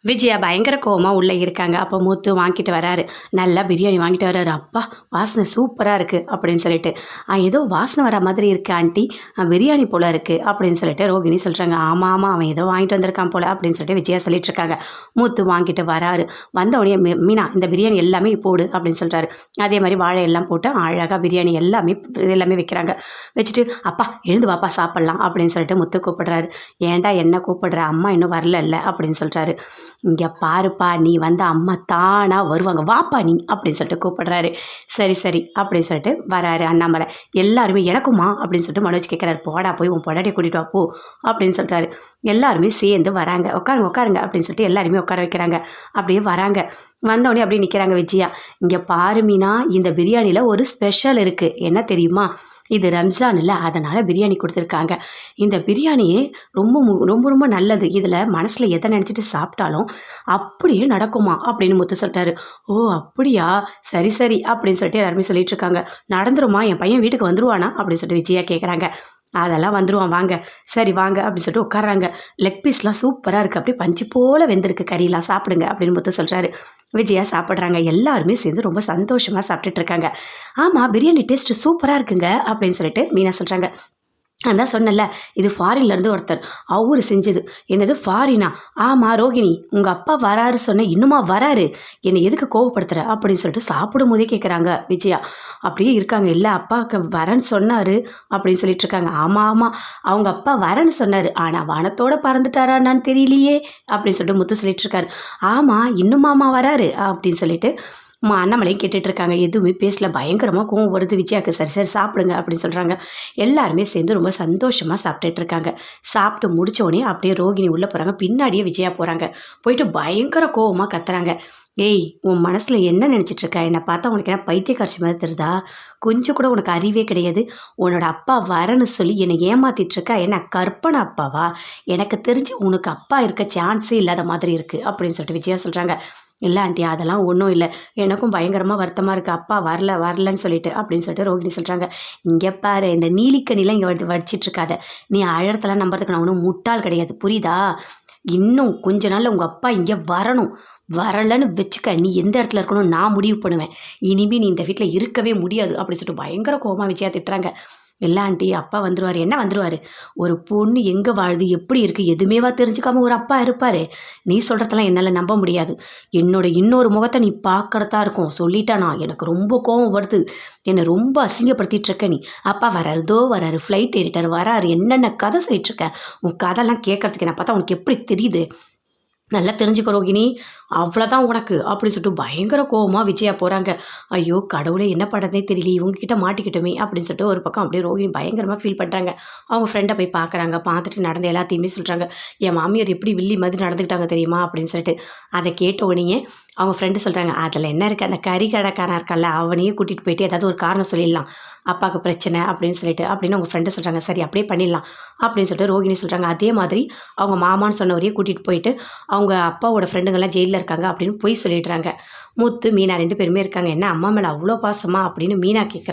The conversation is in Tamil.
விஜயா பயங்கர கோவமாக உள்ளே இருக்காங்க. அப்போ மூத்து வாங்கிட்டு வராரு. நல்லா பிரியாணி வாங்கிட்டு வராரு. அப்பா வாசனை சூப்பராக இருக்குது அப்படின்னு சொல்லிட்டு, ஏதோ வாசனை வர மாதிரி இருக்குது ஆண்டி, பிரியாணி போல் இருக்குது அப்படின்னு சொல்லிட்டு ரோகிணி சொல்கிறாங்க. ஆமாம் ஆமாம், அவன் ஏதோ வாங்கிட்டு வந்திருக்கான் போல் அப்படின்னு சொல்லிட்டு விஜயா சொல்லிட்டுருக்காங்க. மூத்து வாங்கிட்டு வராரு. வந்தவொடனே மீனா இந்த பிரியாணி எல்லாமே போடு அப்படின்னு சொல்கிறாரு. அதே மாதிரி வாழை எல்லாம் போட்டு அழகாக பிரியாணி எல்லாமே வைக்கிறாங்க. வச்சுட்டு அப்பா எழுந்து வாப்பா சாப்பிட்லாம் அப்படின்னு சொல்லிட்டு முத்து கூப்பிடுறாரு. ஏன்டா என்ன கூப்பிடுற, அம்மா இன்னும் வரல அப்படின்னு சொல்கிறாரு. இங்கே பாருப்பா, நீ வந்து அம்மா தானாக வருவாங்க, வாப்பா நீ அப்படின்னு சொல்லிட்டு கூப்பிடுறாரு. சரி சரி அப்படின்னு சொல்லிட்டு வராரு அண்ணாமலை. எல்லாருமே எனக்குமா அப்படின்னு சொல்லிட்டு மனோஜ் கேட்குறாரு. போடா போய் உன் பொடாட்டியை கூட்டிகிட்டு வா போ அப்படின்னு சொல்லிட்டாரு. எல்லாருமே சேர்ந்து வராங்க. உட்காருங்க அப்படின்னு சொல்லிட்டு எல்லாருமே உட்கார வைக்கிறாங்க. அப்படியே வராங்க. வந்தவொடனே அப்படியே நிற்கிறாங்க விஜயா. இங்கே பாரு மீனா, இந்த பிரியாணியில் ஒரு ஸ்பெஷல் இருக்குது, என்ன தெரியுமா? இது ரம்ஜான் இல்லை, அதனால் பிரியாணி கொடுத்துருக்காங்க. இந்த பிரியாணி ரொம்ப ரொம்ப ரொம்ப நல்லது. இதில் மனசில் எதை நினச்சிட்டு சாப்பிட்டாலும் அப்படியே நடக்குமா அப்படின்னு முத்து சொல்லிட்டாரு. ஓ அப்படியா, சரி சரி அப்படின்னு சொல்லிட்டு எல்லாருமே சொல்லிட்டு இருக்காங்க. நடந்துருமா, என் பையன் வீட்டுக்கு வந்துருவானா அப்படின்னு சொல்லிட்டு விஜயா கேட்குறாங்க. அதெல்லாம் வந்துடுவான் வாங்க, சரி வாங்க அப்படின்னு சொல்லிட்டு உட்காராங்க. லெக் பீஸ்லாம் சூப்பராக இருக்குது, அப்படியே பஞ்சு போல் வெந்திருக்கு, கறியெல்லாம் சாப்பிடுங்க அப்படின்னு முத்து சொல்கிறாரு. விஜயா சாப்பிட்றாங்க. எல்லாருமே சேர்ந்து ரொம்ப சந்தோஷமாக சாப்பிட்டுட்டு இருக்காங்க. ஆமாம், பிரியாணி டேஸ்ட்டு சூப்பராக இருக்குங்க அப்படின்னு சொல்லிட்டு மீனா சொல்கிறாங்க. அதான் சொன்னல, இது ஃபாரின்லேருந்து ஒருத்தர், அவரு செஞ்சது. என்னது ஃபாரினா? ஆமாம் ரோகிணி, உங்கள் அப்பா வராரு சொன்ன, இன்னுமா வராரு, என்னை எதுக்கு கோவப்படுத்துகிற அப்படின்னு சொல்லிட்டு சாப்பிடும் போதே கேட்குறாங்க விஜயா. அப்படியே இருக்காங்க. இல்லை அப்பாவுக்கு வரேன்னு சொன்னார் அப்படின்னு சொல்லிட்டு இருக்காங்க. ஆமாம் ஆமாம், அவங்க அப்பா வரேன்னு சொன்னார், ஆனால் வானத்தோடு பறந்துட்டாரான்னு தெரியலையே அப்படின்னு சொல்லிட்டு முத்து சொல்லிட்டு இருக்காரு. ஆமாம், இன்னுமாமா வராரு அப்படின்னு சொல்லிட்டு அண்ணாமலையும் கேட்டுட்ருக்காங்க. எதுவுமே பேசல. பயங்கரமாக கோவம் வருது விஜயாவுக்கு. சரி சரி சாப்பிடுங்க அப்படின்னு சொல்கிறாங்க. எல்லாருமே சேர்ந்து ரொம்ப சந்தோஷமாக சாப்பிட்டுட்ருக்காங்க. சாப்பிட்டு முடித்தோடனே அப்படியே ரோகிணி உள்ளே போகிறாங்க. பின்னாடியே விஜயா போகிறாங்க. போயிட்டு பயங்கர கோவமாக கத்துறாங்க. ஏய், உன் மனசில் என்ன நினச்சிட்ருக்க? என்னை பார்த்தா உனக்கு என்ன பைத்தியக்காரச்சி மாதிரி தெரியுதா? கொஞ்சம் கூட உனக்கு அறிவே கிடையாது. உன்னோட அப்பா வரேன்னு சொல்லி என்னை ஏமாற்றிட்டுருக்கா. என்ன கற்பனை அப்பாவா? எனக்கு தெரிஞ்சு உனக்கு அப்பா இருக்க சான்ஸே இல்லாத மாதிரி இருக்குது அப்படின்னு சொல்லிட்டு விஜயா சொல்கிறாங்க. இல்லை ஆண்டி, அதெல்லாம் ஒன்றும் இல்லை, எனக்கும் பயங்கரமாக வருத்தமாக இருக்குது, அப்பா வரலன்னு சொல்லிட்டு அப்படின்னு சொல்லிட்டு ரோகிணி சொல்கிறாங்க. இங்கே பாரு, இந்த நீலிக்கணிலாம் இங்கே வடிச்சிட்ருக்காத. நீ அழகத்தெல்லாம் நம்புறதுக்கு நான் ஒன்றும் முட்டாள் கிடையாது, புரியுதா? இன்னும் கொஞ்ச நாளில் உங்கள் அப்பா இங்கே வரலன்னு வச்சுக்க, நீ எந்த இடத்துல இருக்கணும் நான் முடிவு பண்ணுவேன். இனிமேல் நீ இந்த வீட்டில் இருக்கவே முடியாது அப்படின்னு சொல்லிட்டு பயங்கர கோபமாக விஜயா திட்டுறாங்க. இல்லை ஆண்டி, அப்பா வந்துடுவார். என்ன வந்துடுவார்? ஒரு பொண்ணு எங்கே வாழுது, எப்படி இருக்குது, எதுவுமேவா தெரிஞ்சுக்காம ஒரு அப்பா இருப்பார்? நீ சொல்கிறதெல்லாம் என்னால் நம்ப முடியாது. என்னோட இன்னொரு முகத்தை நீ பார்க்குறதா இருக்கும். சொல்லிட்டானா எனக்கு ரொம்ப கோபம் வருது, என்னை ரொம்ப அசிங்கப்படுத்திகிட்ருக்க நீ. அப்பா வராரு, ஃப்ளைட் ஏறிட்டார், வராரு, என்னென்ன கதை சொல்லிட்டுருக்க? உன் கதைலாம் கேட்குறதுக்கு என்ன பார்த்தா உனக்கு எப்படி தெரியுது? நல்லா தெரிஞ்சுக்க ரோகிணி, அவ்வளோதான் உனக்கு அப்படின்னு சொல்லிட்டு பயங்கர கோவமாக விஜயா போகிறாங்க. ஐயோ கடவுளே, என்ன பண்ணுறதே தெரியல, இவங்ககிட்ட மாட்டிக்கிட்டோமே அப்படின்னு சொல்லிட்டு ஒரு பக்கம் அப்படியே ரோகிணி பயங்கரமாக ஃபீல் பண்ணுறாங்க. அவங்க ஃப்ரெண்டை போய் பார்க்குறாங்க. பார்த்துட்டு நடந்த எல்லாத்தையுமே சொல்கிறாங்க. என் மாமியார் எப்படி வில்லி மாதிரி நடந்துக்கிட்டாங்க தெரியுமா அப்படின்னு சொல்லிட்டு. அதை கேட்ட உடனே அவங்க ஃப்ரெண்டு சொல்கிறாங்க, அதில் என்ன இருக்குது, அந்த கறி கடைக்காரன் இருக்கான்ல, அவனையே கூட்டிகிட்டு போயிட்டு ஏதாவது ஒரு காரணம் சொல்லிடலாம், அப்பாவுக்கு பிரச்சனை அப்படின்னு சொல்லிட்டு அப்படின்னு அவங்க ஃப்ரெண்டு சொல்கிறாங்க. சரி அப்படியே பண்ணிடலாம் அப்படின்னு சொல்லிட்டு ரோகிணி சொல்கிறாங்க. அதே மாதிரி அவங்க மாமான்னு சொன்னவரையே கூட்டிகிட்டு போயிட்டு அவங்க அப்பாவோட ஃப்ரெண்டுங்கள்லாம் ஜெயிலில் இருக்காங்க அப்படின்னு போய் சொல்லிடுறாங்க. முத்து மீனா 2 பேருமே இருக்காங்க. என்ன அம்மா மேலே அவ்வளோ பாசமா அப்படின்னு மீனா கேட்குறாங்க.